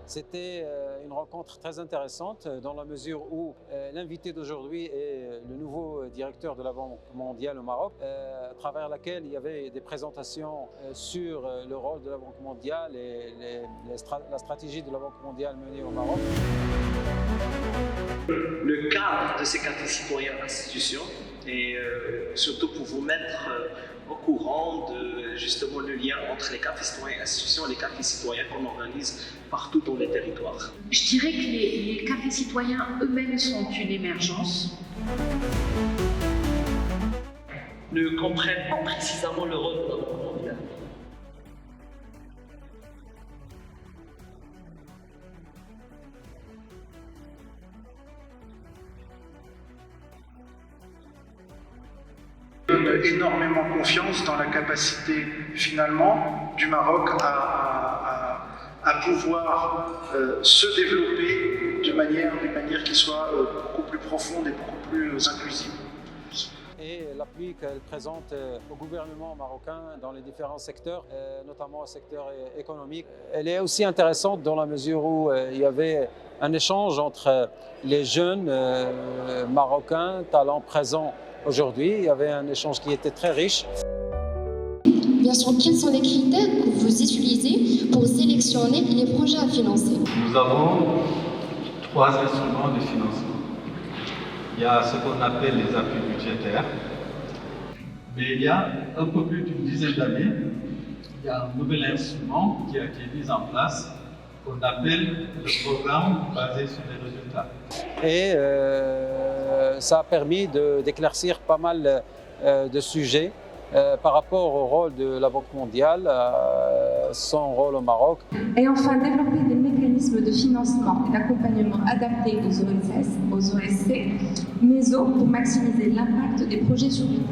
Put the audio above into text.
C'était une rencontre très intéressante dans la mesure où l'invité d'aujourd'hui est le nouveau directeur de la Banque mondiale au Maroc, à travers laquelle il y avait des présentations sur le rôle de la Banque mondiale et la stratégie de la Banque mondiale menée au Maroc. Le cadre de ces cafés citoyens institutions et surtout pour vous mettre au courant de justement le lien entre les cafés citoyens institutions et les cafés citoyens qu'on organise partout dans les territoires. Je dirais que les cafés citoyens eux-mêmes sont une émergence. Ne comprennent pas précisément le rôle de la Banque mondiale. Donne énormément confiance dans la capacité finalement du Maroc à pouvoir se développer d'une manière qui soit beaucoup plus profonde et beaucoup plus inclusive. Et l'appui qu'elle présente au gouvernement marocain dans les différents secteurs, notamment au secteur économique. Elle est aussi intéressante dans la mesure où il y avait un échange entre les jeunes marocains, talents présents aujourd'hui. Il y avait un échange qui était très riche. Bien sûr, quels sont les critères que vous utilisez pour sélectionner les projets à financer? Nous avons 3 instruments de financement. Il y a ce qu'on appelle les appuis budgétaires, mais il y a un peu plus d'une dizaine d'années, il y a un nouvel instrument qui a été mis en place qu'on appelle le programme basé sur les résultats. Et ça a permis d'éclaircir pas mal de sujets par rapport au rôle de la Banque mondiale, son rôle au Maroc. Et enfin, développer des mécanismes de financement et d'accompagnement adaptés aux OSS, aux OSC, MESO, pour maximiser l'impact des projets sur l'île.